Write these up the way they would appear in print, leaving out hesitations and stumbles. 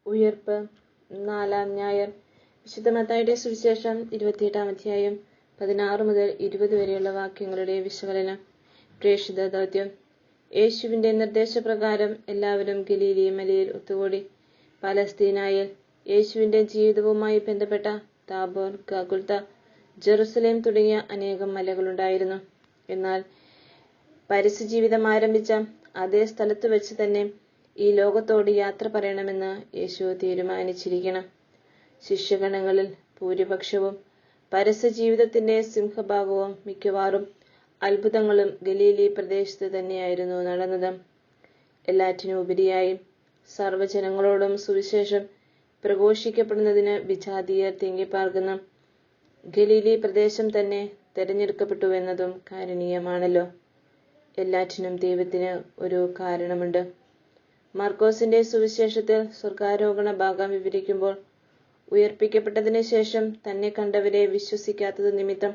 ഉയർപ്പ്. 4-ാം ഞായർ. വിശുദ്ധ മത്തായിയുടെ സുവിശേഷം 28-ാം അധ്യായം 16 മുതൽ 20 വരെയുള്ള വാക്യങ്ങളുടെ വിശകലനം. പ്രേക്ഷിത ദൗത്യം. യേശുവിന്റെ നിർദ്ദേശപ്രകാരം എല്ലാവരും ഗലീലി മലയിൽ ഒത്തുകൂടി. പലസ്തീനായിൽ യേശുവിന്റെ ജീവിതവുമായി ബന്ധപ്പെട്ട താബോർ, ഗാഗുൽത്ത, ജെറുസലേം തുടങ്ങിയ അനേകം മലകളുണ്ടായിരുന്നു. എന്നാൽ പരസ്യജീവിതം ആരംഭിച്ച അതേ സ്ഥലത്തു വെച്ച് തന്നെ ഈ ലോകത്തോട് യാത്ര പറയണമെന്ന് യേശു തീരുമാനിച്ചിരിക്കണം. ശിഷ്യഗണങ്ങളിൽ ഭൂരിപക്ഷവും പരസ്യജീവിതത്തിന്റെ സിംഹഭാഗവും മിക്കവാറും അത്ഭുതങ്ങളും ഗലീലി പ്രദേശത്ത് തന്നെയായിരുന്നു നടന്നത്. എല്ലാറ്റിനും ഉപരിയായി സർവ്വജനങ്ങളോടും സുവിശേഷം പ്രഘോഷിക്കപ്പെടുന്നതിന് വിജാതീയർ തിങ്ങിപ്പാർക്കുന്ന ഗലീലി പ്രദേശം തന്നെ തെരഞ്ഞെടുക്കപ്പെട്ടുവെന്നതും കാരണീയമാണല്ലോ. എല്ലാറ്റിനും ദൈവത്തിന് ഒരു കാരണമുണ്ട്. മർക്കോസിന്റെ സുവിശേഷത്തിൽ സ്വർഗാരോഹണ ഭാഗം വിവരിക്കുമ്പോൾ ഉയർപ്പിക്കപ്പെട്ടതിന് ശേഷം തന്നെ കണ്ടവരെ വിശ്വസിക്കാത്തത് നിമിത്തം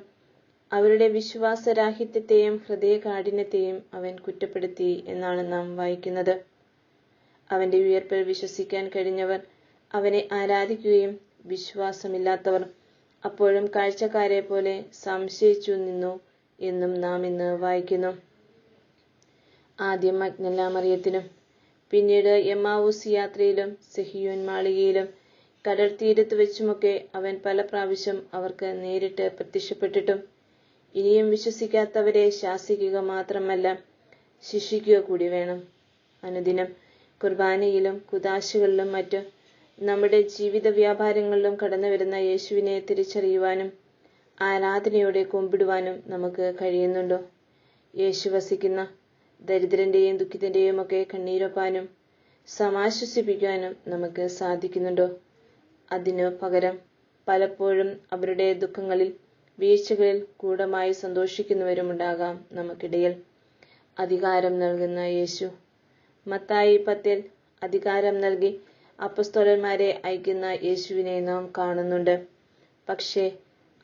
അവരുടെ വിശ്വാസരാഹിത്യത്തെയും ഹൃദയകാഠിന്യത്തെയും അവൻ കുറ്റപ്പെടുത്തി എന്നാണ് നാം വായിക്കുന്നത്. അവന്റെ ഉയർപ്പിൽ വിശ്വസിക്കാൻ കഴിഞ്ഞവർ അവനെ ആരാധിക്കുകയും വിശ്വാസമില്ലാത്തവർ അപ്പോഴും കാഴ്ചക്കാരെ പോലെ സംശയിച്ചു നിന്നു എന്നും നാം ഇന്ന് വായിക്കുന്നു. ആദ്യം മഗ്ദല മറിയത്തിനും പിന്നീട് എമ്മാവൂസ് യാത്രയിലും സെഹിയോൻ മാളികയിലും കടൽ തീരത്ത് വെച്ചുമൊക്കെ അവൻ പല പ്രാവശ്യം അവർക്ക് നേരിട്ട് പ്രത്യക്ഷപ്പെട്ടിട്ടും ഇനിയും വിശ്വസിക്കാത്തവരെ ശാസിക്കുക മാത്രമല്ല ശിക്ഷിക്കുക കൂടി വേണം. അനുദിനം കുർബാനയിലും കുദാശകളിലും മറ്റും നമ്മുടെ ജീവിത വ്യാപാരങ്ങളിലും കടന്നുവരുന്ന യേശുവിനെ തിരിച്ചറിയുവാനും ആരാധനയോടെ കുമ്പിടുവാനും നമുക്ക് കഴിയുന്നുണ്ടോ? യേശു വസിക്കുന്ന ദരിദ്രന്റെയും ദുഃഖിതന്റെയും ഒക്കെ കണ്ണീരൊപ്പാനും സമാശ്വസിപ്പിക്കാനും നമുക്ക് സാധിക്കുന്നുണ്ടോ? അതിനു പകരം പലപ്പോഴും അവരുടെ ദുഃഖങ്ങളിൽ വീഴ്ചകളിൽ ഗൂഢമായി സന്തോഷിക്കുന്നവരുമുണ്ടാകാം നമുക്കിടയിൽ. അധികാരം നൽകുന്ന യേശു. മത്തായി 10 അധികാരം നൽകി അപ്പസ്തോലന്മാരെ അയക്കുന്ന യേശുവിനെ നാം കാണുന്നുണ്ട്. പക്ഷേ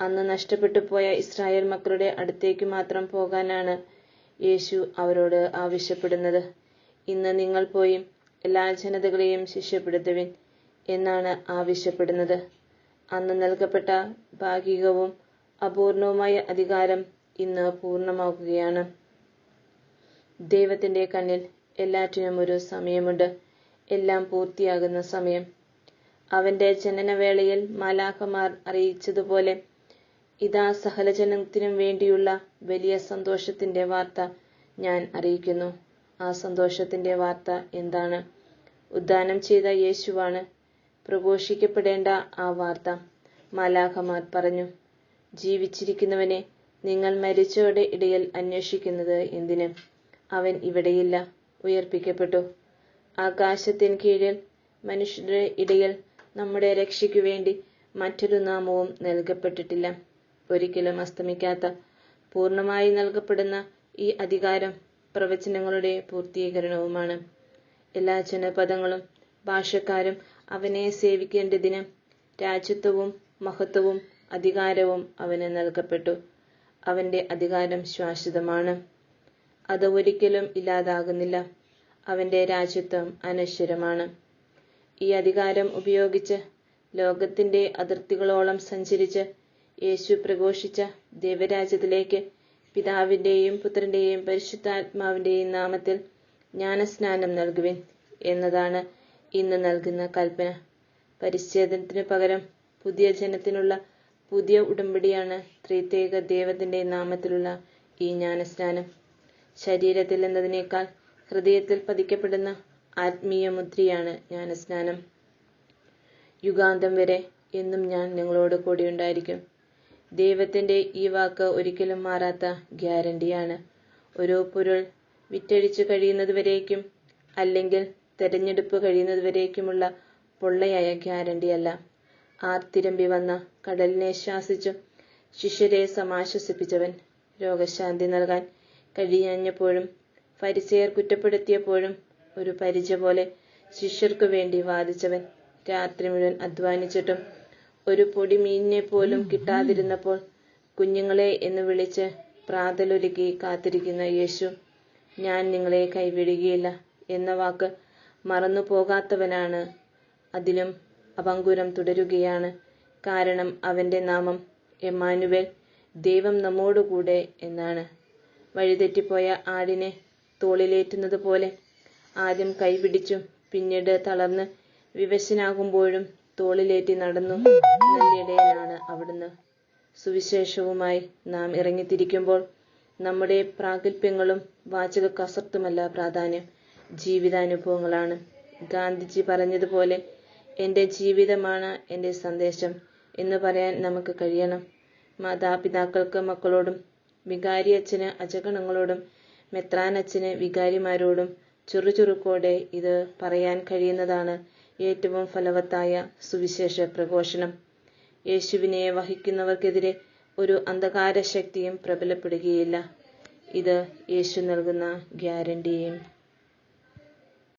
അന്ന് നഷ്ടപ്പെട്ടു പോയ ഇസ്രായേൽ മക്കളുടെ അടുത്തേക്ക് മാത്രം പോകാനാണ് യേശു അവരോട് ആവശ്യപ്പെടുന്നത്. ഇന്ന് നിങ്ങൾ പോയി എല്ലാ ജനതകളെയും ശിഷ്യപ്പെടുത്തുവിൻ എന്നാണ് ആവശ്യപ്പെടുന്നത്. അന്ന് നൽകപ്പെട്ട ഭാഗികവും അപൂർണവുമായ അധികാരം ഇന്ന് പൂർണ്ണമാകുകയാണ്. ദൈവത്തിന്റെ കണ്ണിൽ എല്ലാറ്റിനും ഒരു സമയമുണ്ട്, എല്ലാം പൂർത്തിയാകുന്ന സമയം. അവന്റെ ജനനവേളയിൽ മാലാഖമാർ അറിയിച്ചതുപോലെ ഇതാ സകലജനത്തിനും വേണ്ടിയുള്ള വലിയ സന്തോഷത്തിന്റെ വാർത്ത ഞാൻ അറിയിക്കുന്നു. ആ സന്തോഷത്തിന്റെ വാർത്ത എന്താണ്? ഉദ്ധാനം ചെയ്ത യേശുവാണ് പ്രഘോഷിക്കപ്പെടേണ്ട ആ വാർത്ത. മാലാഖമാർ പറഞ്ഞു, ജീവിച്ചിരിക്കുന്നവനെ നിങ്ങൾ മരിച്ചവരുടെ ഇടയിൽ അന്വേഷിക്കുന്നത് എന്തിന്? അവൻ ഇവിടെയില്ല, ഉയർപ്പിക്കപ്പെട്ടു. ആകാശത്തിന് കീഴിൽ മനുഷ്യരുടെ ഇടയിൽ നമ്മുടെ രക്ഷയ്ക്കു വേണ്ടി മറ്റൊരു നാമവും നൽകപ്പെട്ടിട്ടില്ല. ഒരിക്കലും അസ്തമിക്കാത്ത പൂർണ്ണമായി നൽകപ്പെടുന്ന ഈ അധികാരം പ്രവചനങ്ങളുടെ പൂർത്തീകരണവുമാണ്. എല്ലാ ജനപദങ്ങളും ഭാഷക്കാരും അവനെ സേവിക്കേണ്ടതിന് രാജ്യത്വവും മഹത്വവും അധികാരവും അവന് നൽകപ്പെട്ടു. അവന്റെ അധികാരം ശാശ്വതമാണ്, അത് ഒരിക്കലും ഇല്ലാതാകുന്നില്ല. അവന്റെ രാജ്യത്വം അനശ്വരമാണ്. ഈ അധികാരം ഉപയോഗിച്ച് ലോകത്തിന്റെ അതിർത്തികളോളം സഞ്ചരിച്ച് യേശു പ്രഘോഷിച്ച ദൈവരാജ്യത്തിലേക്ക് പിതാവിന്റെയും പുത്രന്റെയും പരിശുദ്ധാത്മാവിന്റെയും നാമത്തിൽ ജ്ഞാനസ്നാനം നൽകുവിൻ എന്നതാണ് ഇന്ന് നൽകുന്ന കൽപ്പന. പരിച്ഛേദനത്തിനു പകരം പുതിയ ജനത്തിനുള്ള പുതിയ ഉടമ്പടിയാണ് ത്രിത്വൈക ദൈവത്തിന്റെ നാമത്തിലുള്ള ഈ ജ്ഞാനസ്നാനം. ശരീരത്തിൽ എന്നതിനേക്കാൾ ഹൃദയത്തിൽ പതിക്കപ്പെടുന്ന ആത്മീയ മുദ്രയാണ് ജ്ഞാനസ്നാനം. യുഗാന്തം വരെ എന്നും ഞാൻ നിങ്ങളോട് കൂടെയുണ്ടായിരിക്കും. ദൈവത്തിന്റെ ഈ വാക്ക് ഒരിക്കലും മാറാത്ത ഗ്യാരണ്ടിയാണ്. ഒരു പൊരുൾ വിറ്റഴിച്ചു കഴിയുന്നതുവരേക്കും അല്ലെങ്കിൽ തെരഞ്ഞെടുപ്പ് കഴിയുന്നതുവരേക്കുമുള്ള പൊള്ളയായ ഗ്യാരണ്ടിയല്ല. ആർത്തിരമ്പി വന്ന കടലിനെ ശാസിച്ചു ശിഷ്യരെ സമാശ്വസിപ്പിച്ചവൻ, രോഗശാന്തി നൽകാൻ കഴിയാഞ്ഞപ്പോഴും ഫരിസേയർ കുറ്റപ്പെടുത്തിയപ്പോഴും ഒരു പരിച പോലെ ശിഷ്യർക്കു വേണ്ടി വാദിച്ചവൻ, രാത്രി മുഴുവൻ അധ്വാനിച്ചിട്ടും ഒരു പൊടി മീനിനെ പോലും കിട്ടാതിരുന്നപ്പോൾ കുഞ്ഞുങ്ങളെ എന്ന് വിളിച്ച് പ്രാതലൊരുക്കി കാത്തിരിക്കുന്ന യേശു, ഞാൻ നിങ്ങളെ കൈവിടുകയില്ല എന്ന വാക്ക് മറന്നു പോകാത്തവനാണ്. അതിലും അപങ്കുരം തുടരുകയാണ്. കാരണം അവന്റെ നാമം എമ്മാനുവേൽ, ദൈവം നമ്മോടുകൂടെ എന്നാണ്. വഴിതെറ്റിപ്പോയ ആടിനെ തോളിലേറ്റുന്നത് പോലെ ആദ്യം കൈപിടിച്ചും പിന്നീട് തളർന്ന് വിവശനാകുമ്പോഴും തോളിലേറ്റി നടന്നു നല്ലിടയനാണ് അവിടുന്ന്. സുവിശേഷവുമായി നാം ഇറങ്ങിത്തിരിക്കുമ്പോൾ നമ്മുടെ പ്രാഗൽഭ്യങ്ങളും വാചക കസർത്തുമല്ല പ്രാധാന്യം, ജീവിതാനുഭവങ്ങളാണ്. ഗാന്ധിജി പറഞ്ഞതുപോലെ എൻ്റെ ജീവിതമാണ് എൻ്റെ സന്ദേശം എന്ന് പറയാൻ നമുക്ക് കഴിയണം. മാതാപിതാക്കൾക്ക് മക്കളോടും, വികാരിയച്ഛന് അജഗണങ്ങളോടും, മെത്രാനച്ഛന് വികാരിമാരോടും ചുറുചുറുക്കോടെ ഇത് പറയാൻ കഴിയുന്നതാണ് ഏറ്റവും ഫലവത്തായ സുവിശേഷ പ്രഘോഷണം. യേശുവിനെ വഹിക്കുന്നവർക്കെതിരെ ഒരു അന്ധകാര ശക്തിയും പ്രബലപ്പെടുകയില്ല. ഇത് യേശു നൽകുന്ന ഗ്യാരണ്ടിയും